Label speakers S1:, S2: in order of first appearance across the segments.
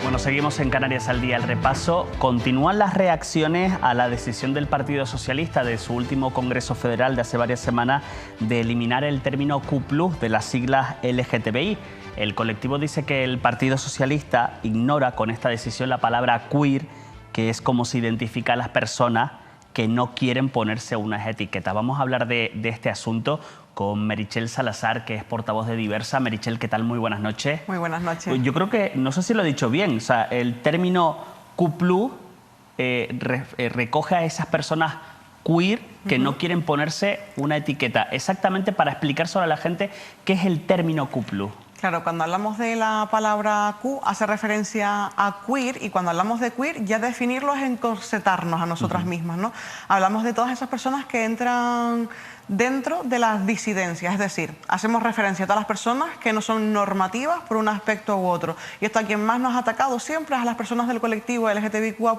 S1: Bueno, seguimos en Canarias al Día. El repaso. Continúan las reacciones a la decisión del Partido Socialista de su último Congreso Federal de hace varias semanas de eliminar el término Q+ de las siglas LGTBI. El colectivo dice que el Partido Socialista ignora con esta decisión la palabra queer, que es como se identifica a las personas que no quieren ponerse unas etiquetas. Vamos a hablar de este asunto con Meritxell Salazar, que es portavoz de Diversa. Meritxell, ¿qué tal? Muy buenas noches.
S2: Muy buenas noches.
S1: Yo creo que, no sé si lo he dicho bien, o sea, el término Q+ recoge a esas personas queer que no quieren ponerse una etiqueta. Exactamente, para explicar sobre a la gente qué es el término Q+.
S2: Claro, cuando hablamos de la palabra Q hace referencia a queer, y cuando hablamos de queer ya definirlo es encorsetarnos a nosotras mismas, ¿no? Hablamos de todas esas personas que entran dentro de las disidencias, es decir, hacemos referencia a todas las personas que no son normativas por un aspecto u otro. Y esto a quien más nos ha atacado siempre es a las personas del colectivo LGTBIQA+,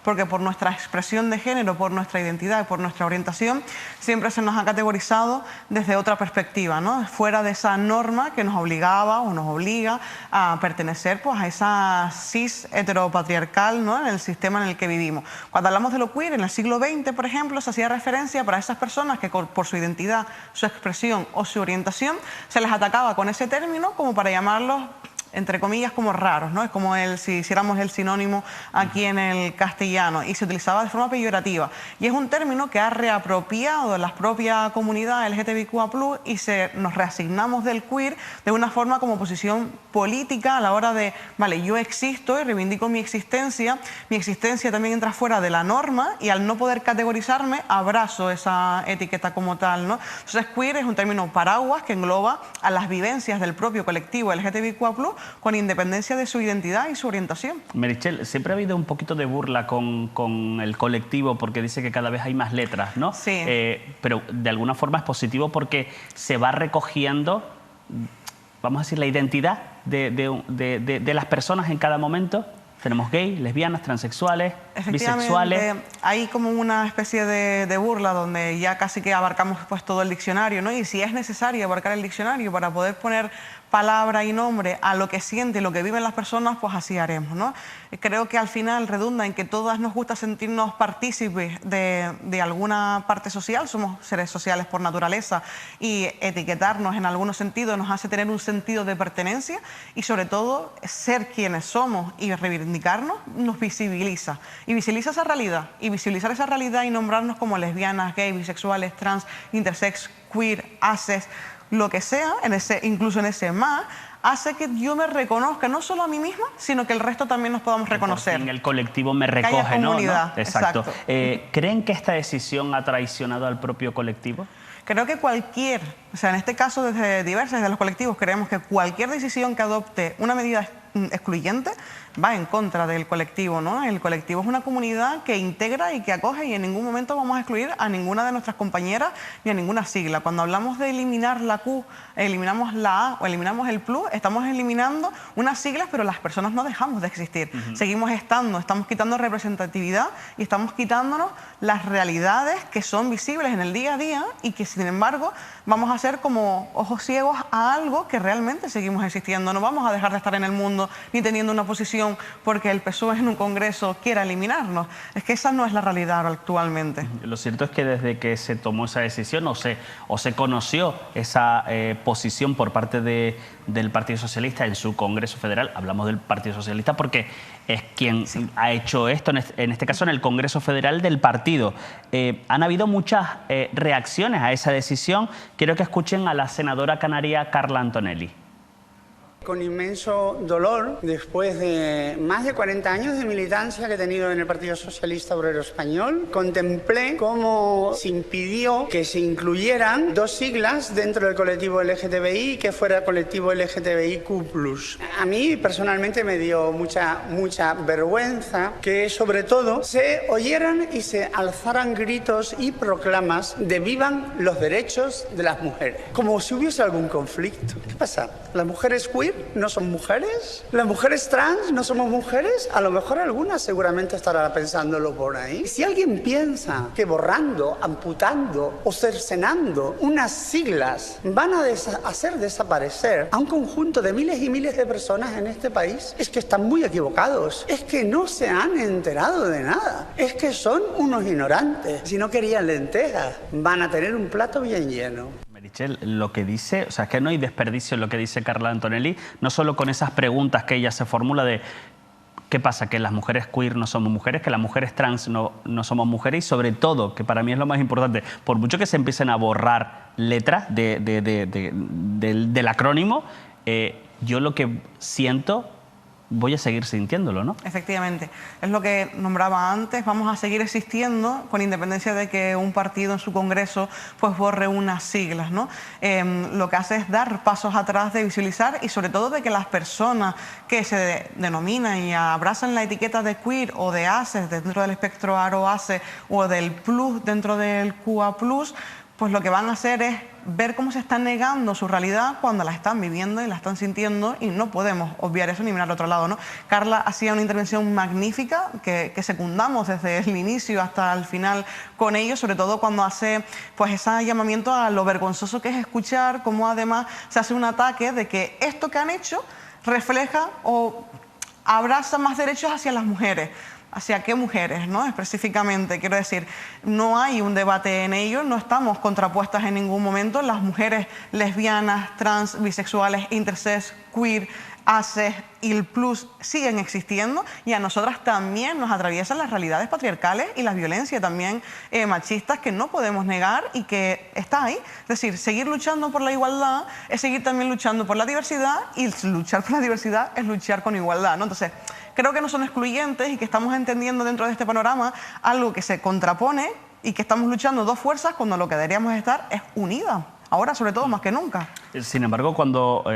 S2: porque por nuestra expresión de género, por nuestra identidad y por nuestra orientación, siempre se nos ha categorizado desde otra perspectiva, ¿no? Fuera de esa norma que nos obligaba o nos obliga a pertenecer, pues, a esa cis heteropatriarcal, ¿no?, en el sistema en el que vivimos. Cuando hablamos de lo queer, en el siglo XX, por ejemplo, se hacía referencia para esas personas que por su identidad, su expresión o su orientación, se les atacaba con ese término como para llamarlos, entre comillas, como raros, ¿no? Es como si hiciéramos el sinónimo aquí en el castellano, y se utilizaba de forma peyorativa. Y es un término que ha reapropiado la propia comunidad LGTBIQA+, y nos reasignamos del queer de una forma como posición política a la hora de, vale, yo existo y reivindico mi existencia también entra fuera de la norma, y al no poder categorizarme, abrazo esa etiqueta como tal, ¿no? Entonces, queer es un término paraguas que engloba a las vivencias del propio colectivo LGTBIQA+, con independencia de su identidad y su orientación.
S1: Meritxell, siempre ha habido un poquito de burla con el colectivo porque dice que cada vez hay más letras, ¿no?
S2: Sí.
S1: Pero de alguna forma es positivo porque se va recogiendo, vamos a decir, la identidad de las personas en cada momento. Tenemos gays, lesbianas, transexuales, bisexuales.
S2: Hay como una especie de burla donde ya casi que abarcamos, pues, todo el diccionario, ¿no? Y si es necesario abarcar el diccionario para poder poner palabra y nombre a lo que sienten y lo que viven las personas, pues así haremos, ¿no? Creo que al final redunda en que todas nos gusta sentirnos partícipes de alguna parte social, somos seres sociales por naturaleza, y etiquetarnos en algunos sentidos nos hace tener un sentido de pertenencia, y sobre todo ser quienes somos y reivindicarnos nos visibiliza. Y visibiliza esa realidad, y visibilizar esa realidad y nombrarnos como lesbianas, gays, bisexuales, trans, intersex, queer, ases, lo que sea, incluso en ese más, hace que yo me reconozca no solo a mí misma, sino que el resto también nos podamos reconocer.
S1: En el colectivo me recoge,
S2: que haya comunidad,
S1: ¿no? Exacto.
S2: Exacto.
S1: ¿Creen que esta decisión ha traicionado al propio colectivo?
S2: Creo que en este caso desde Diversa, desde los colectivos, creemos que cualquier decisión que adopte una medida excluyente va en contra del colectivo, ¿no? El colectivo es una comunidad que integra y que acoge, y en ningún momento vamos a excluir a ninguna de nuestras compañeras ni a ninguna sigla. Cuando hablamos de eliminar la Q, eliminamos la A o eliminamos el plus, estamos eliminando unas siglas, pero las personas no dejamos de existir. Seguimos estando, estamos quitando representatividad y estamos quitándonos las realidades que son visibles en el día a día, y que, sin embargo, vamos a ser como ojos ciegos a algo que realmente seguimos existiendo. No vamos a dejar de estar en el mundo ni teniendo una posición porque el PSOE en un congreso quiera eliminarnos. Es que esa no es la realidad actualmente.
S1: Lo cierto es que desde que se tomó esa decisión o se conoció esa posición por parte del Partido Socialista en su Congreso Federal, hablamos del Partido Socialista porque es quien ha hecho esto, en este caso en el Congreso Federal del partido. Han habido muchas reacciones a esa decisión. Quiero que escuchen a la senadora canaria Carla Antonelli.
S3: Con inmenso dolor, después de más de 40 años de militancia que he tenido en el Partido Socialista Obrero Español, contemplé cómo se impidió que se incluyeran dos siglas dentro del colectivo LGTBI, que fuera colectivo LGTBIQ+. A mí personalmente me dio mucha vergüenza que, sobre todo, se oyeran y se alzaran gritos y proclamas de vivan los derechos de las mujeres, como si hubiese algún conflicto. ¿Qué pasa? ¿Las mujeres queer queer no son mujeres? ¿Las mujeres trans no somos mujeres? A lo mejor algunas seguramente estará pensándolo por ahí. Si alguien piensa que borrando, amputando o cercenando unas siglas van a hacer desaparecer a un conjunto de miles y miles de personas en este país, es que están muy equivocados. Es que no se han enterado de nada. Es que son unos ignorantes. Si no querían lentejas, van a tener un plato bien lleno.
S1: Meritxell, lo que dice, o sea, que no hay desperdicio en lo que dice Carla Antonelli, no solo con esas preguntas que ella se formula de ¿qué pasa? Que las mujeres queer no somos mujeres, que las mujeres trans no somos mujeres y sobre todo, que para mí es lo más importante, por mucho que se empiecen a borrar letras del acrónimo, yo lo que siento voy a seguir sintiéndolo, ¿no?
S2: Efectivamente. Es lo que nombraba antes, vamos a seguir existiendo con independencia de que un partido en su congreso pues borre unas siglas, ¿no? Lo que hace es dar pasos atrás de visibilizar y sobre todo de que las personas que se denominan y abrazan la etiqueta de queer o de ACES dentro del espectro aro-ACE o del plus dentro del QA+, pues lo que van a hacer es ver cómo se está negando su realidad cuando la están viviendo y la están sintiendo y no podemos obviar eso ni mirar al otro lado, ¿no? Carla hacía una intervención magnífica que secundamos desde el inicio hasta el final con ellos, sobre todo cuando hace pues ese llamamiento a lo vergonzoso que es escuchar cómo además se hace un ataque de que esto que han hecho refleja o abraza más derechos hacia las mujeres. ¿Hacia qué mujeres, no? Específicamente, quiero decir, no hay un debate en ello, no estamos contrapuestas en ningún momento. Las mujeres lesbianas, trans, bisexuales, intersex, queer, ACES y el plus siguen existiendo y a nosotras también nos atraviesan las realidades patriarcales y la violencia también machistas que no podemos negar y que está ahí. Es decir, seguir luchando por la igualdad es seguir también luchando por la diversidad y luchar por la diversidad es luchar con igualdad, ¿no? Entonces, creo que no son excluyentes y que estamos entendiendo dentro de este panorama algo que se contrapone y que estamos luchando dos fuerzas cuando lo que deberíamos estar es unidas. Ahora, sobre todo, más que nunca.
S1: Sin embargo, cuando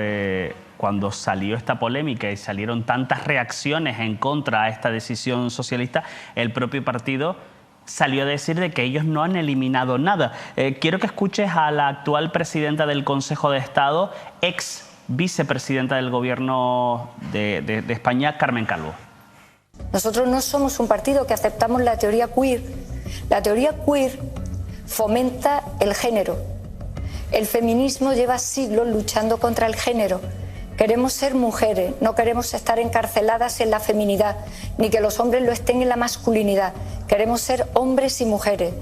S1: salió esta polémica y salieron tantas reacciones en contra a esta decisión socialista, el propio partido salió a decir de que ellos no han eliminado nada. Quiero que escuches a la actual presidenta del Consejo de Estado, ex vicepresidenta del Gobierno de España, Carmen Calvo.
S4: Nosotros no somos un partido que aceptamos la teoría queer. La teoría queer fomenta el género. El feminismo lleva siglos luchando contra el género. Queremos ser mujeres, no queremos estar encarceladas en la feminidad, ni que los hombres lo estén en la masculinidad. Queremos ser hombres y mujeres,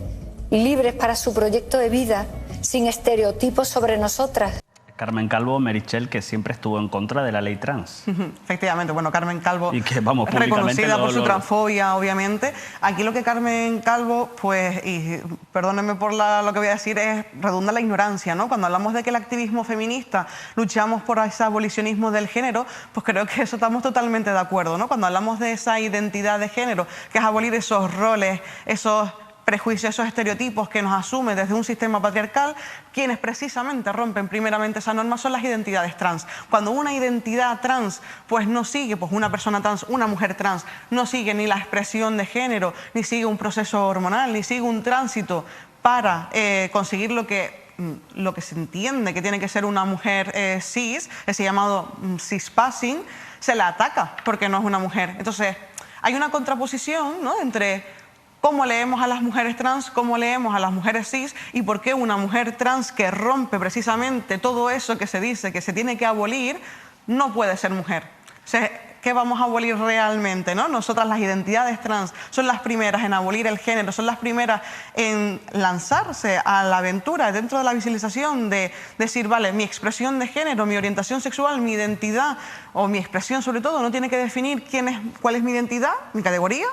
S4: libres para su proyecto de vida, sin estereotipos sobre nosotras.
S1: Carmen Calvo, Meritxell, que siempre estuvo en contra de la ley trans.
S2: Efectivamente, bueno, Carmen Calvo
S1: y que, vamos,
S2: es reconocida por su transfobia, obviamente. Aquí lo que Carmen Calvo, pues, y perdónenme por lo que voy a decir, es redunda la ignorancia, ¿no? Cuando hablamos de que el activismo feminista luchamos por ese abolicionismo del género, pues creo que eso estamos totalmente de acuerdo, ¿no? Cuando hablamos de esa identidad de género, que es abolir esos roles, esos prejuicios, esos estereotipos que nos asume desde un sistema patriarcal, quienes precisamente rompen primeramente esa norma son las identidades trans. Cuando una identidad trans pues no sigue, pues una persona trans, una mujer trans, no sigue ni la expresión de género, ni sigue un proceso hormonal, ni sigue un tránsito para conseguir lo que se entiende que tiene que ser una mujer cis, ese llamado cispassing, se la ataca porque no es una mujer. Entonces, hay una contraposición, ¿no?, entre cómo leemos a las mujeres trans, cómo leemos a las mujeres cis y por qué una mujer trans que rompe precisamente todo eso que se dice que se tiene que abolir no puede ser mujer. O sea, ¿qué vamos a abolir realmente, no? Nosotras, las identidades trans, son las primeras en abolir el género, son las primeras en lanzarse a la aventura dentro de la visibilización de decir, vale, mi expresión de género, mi orientación sexual, mi identidad o mi expresión sobre todo no tiene que definir cuál es mi identidad, mi categoría,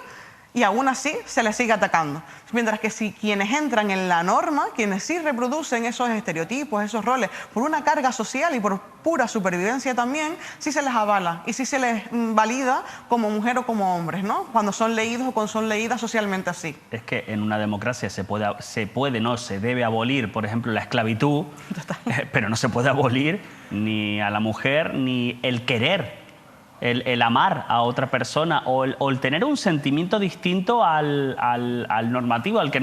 S2: y aún así se les sigue atacando. Mientras que si quienes entran en la norma, quienes sí reproducen esos estereotipos, esos roles, por una carga social y por pura supervivencia también, sí se les avala y sí se les valida como mujer o como hombres, ¿no? Cuando son leídos o cuando son leídas socialmente así.
S1: Es que en una democracia se debe abolir, por ejemplo, la esclavitud, pero no se puede abolir ni a la mujer ni el querer. El amar a otra persona o el tener un sentimiento distinto al normativo, al que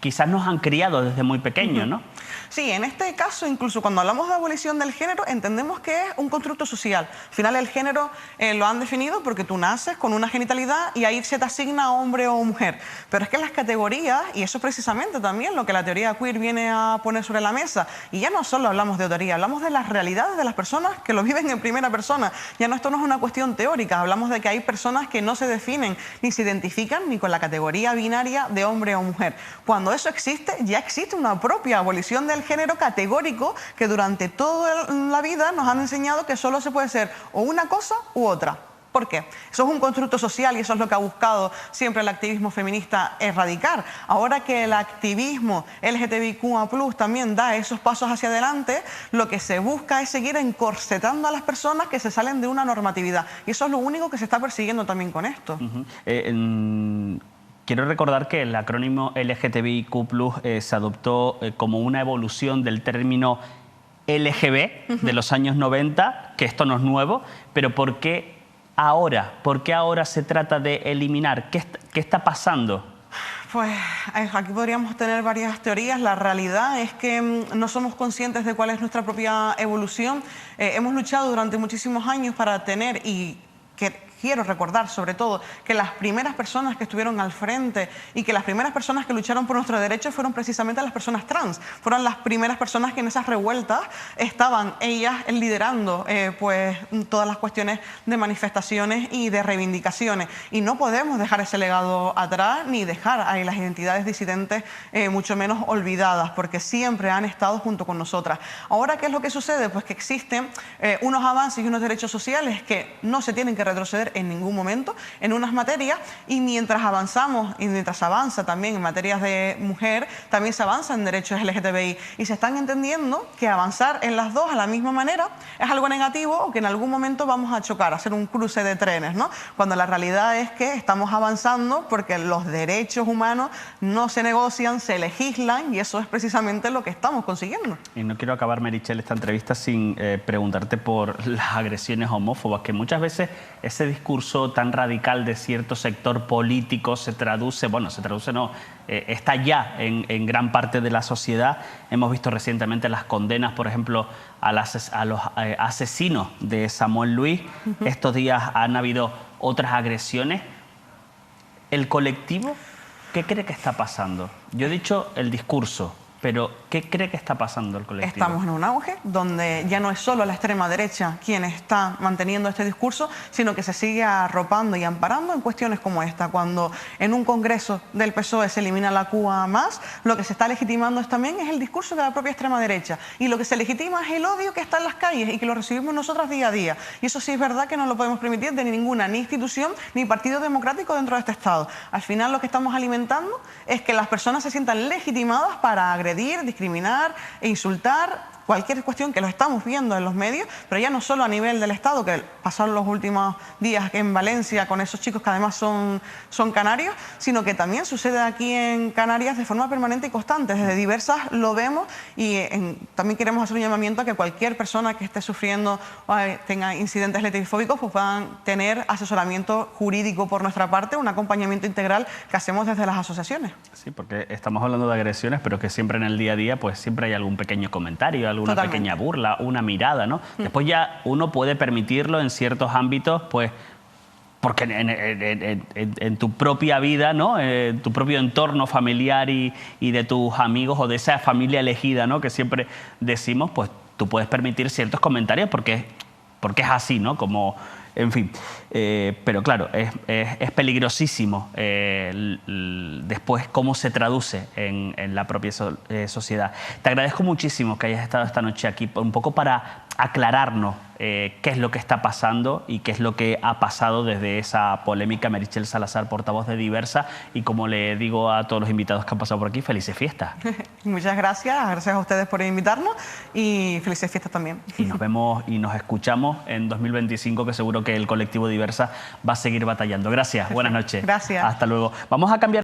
S1: quizás nos han criado desde muy pequeños, ¿no?
S2: Sí, en este caso, incluso cuando hablamos de abolición del género, entendemos que es un constructo social. Al final el género lo han definido porque tú naces con una genitalidad y ahí se te asigna hombre o mujer. Pero es que las categorías, y eso es precisamente también lo que la teoría queer viene a poner sobre la mesa, y ya no solo hablamos de teoría, hablamos de las realidades de las personas que lo viven en primera persona. Ya no, esto no es una cuestión teórica, hablamos de que hay personas que no se definen ni se identifican ni con la categoría binaria de hombre o mujer. Cuando eso existe, ya existe una propia abolición del género categórico que durante toda la vida nos han enseñado que solo se puede ser o una cosa u otra. ¿Por qué? Eso es un constructo social y eso es lo que ha buscado siempre el activismo feminista erradicar. Ahora que el activismo LGTBIQ+ también da esos pasos hacia adelante, lo que se busca es seguir encorsetando a las personas que se salen de una normatividad. Y eso es lo único que se está persiguiendo también con esto.
S1: Quiero recordar que el acrónimo LGTBIQ+ se adoptó como una evolución del término LGB de los años 90, que esto no es nuevo, pero ¿por qué ahora? ¿Por qué ahora se trata de eliminar? ¿Qué está pasando?
S2: Pues aquí podríamos tener varias teorías. La realidad es que no somos conscientes de cuál es nuestra propia evolución. Hemos luchado durante muchísimos años para tener quiero recordar sobre todo que las primeras personas que estuvieron al frente y que las primeras personas que lucharon por nuestros derechos fueron precisamente las personas trans. Fueron las primeras personas que en esas revueltas estaban ellas liderando pues todas las cuestiones de manifestaciones y de reivindicaciones. Y no podemos dejar ese legado atrás ni dejar a las identidades disidentes mucho menos olvidadas, porque siempre han estado junto con nosotras. Ahora, ¿qué es lo que sucede? Pues que existen unos avances y unos derechos sociales que no se tienen que retroceder en ningún momento en unas materias, y mientras avanzamos y mientras avanza también en materias de mujer, también se avanza en derechos LGTBI, y se están entendiendo que avanzar en las dos a la misma manera es algo negativo o que en algún momento vamos a chocar, a hacer un cruce de trenes, ¿no? Cuando la realidad es que estamos avanzando porque los derechos humanos no se negocian, se legislan, y eso es precisamente lo que estamos consiguiendo.
S1: Y no quiero acabar, Meritxell, esta entrevista sin preguntarte por las agresiones homófobas, que muchas veces ese discurso tan radical de cierto sector político se traduce, está ya en gran parte de la sociedad. Hemos visto recientemente las condenas, por ejemplo, a los asesinos de Samuel Luis. Estos días han habido otras agresiones. ¿El colectivo qué cree que está pasando? Yo he dicho el discurso, pero ¿qué cree que está pasando el colectivo?
S2: Estamos en un auge donde ya no es solo la extrema derecha quien está manteniendo este discurso, sino que se sigue arropando y amparando en cuestiones como esta. Cuando en un congreso del PSOE se elimina la QA+, lo que se está legitimando también es el discurso de la propia extrema derecha. Y lo que se legitima es el odio que está en las calles y que lo recibimos nosotras día a día. Y eso sí es verdad que no lo podemos permitir de ninguna, ni institución, ni partido democrático dentro de este Estado. Al final lo que estamos alimentando es que las personas se sientan legitimadas para agredir, discriminar e insultar cualquier cuestión, que lo estamos viendo en los medios, pero ya no solo a nivel del Estado, que pasaron los últimos días en Valencia con esos chicos que además son canarios, sino que también sucede aquí en Canarias de forma permanente y constante. Desde diversas lo vemos, y también queremos hacer un llamamiento a que cualquier persona que esté sufriendo o tenga incidentes LGTBI-fóbicos pues puedan tener asesoramiento jurídico por nuestra parte, un acompañamiento integral que hacemos desde las asociaciones.
S1: Sí, porque estamos hablando de agresiones, pero que siempre en el día a día pues siempre hay algún pequeño comentario, alguna
S2: Totalmente.
S1: Pequeña burla, una mirada, ¿no? Después ya uno puede permitirlo en ciertos ámbitos, pues porque en tu propia vida, ¿no? En tu propio entorno familiar y de tus amigos o de esa familia elegida, ¿no? Que siempre decimos, pues tú puedes permitir ciertos comentarios porque es así, ¿no? Como, en fin, pero claro, es peligrosísimo después cómo se traduce en la propia sociedad. Te agradezco muchísimo que hayas estado esta noche aquí, un poco para aclararnos qué es lo que está pasando y qué es lo que ha pasado desde esa polémica. Meritxell Salazar, portavoz de Diversa, y como le digo a todos los invitados que han pasado por aquí, felices fiestas.
S2: Muchas gracias a ustedes por invitarnos y felices fiestas también.
S1: Y nos vemos y nos escuchamos en 2025, que seguro que el colectivo Diversa va a seguir batallando. Gracias, buenas noches.
S2: Gracias.
S1: Hasta luego. Vamos a cambiar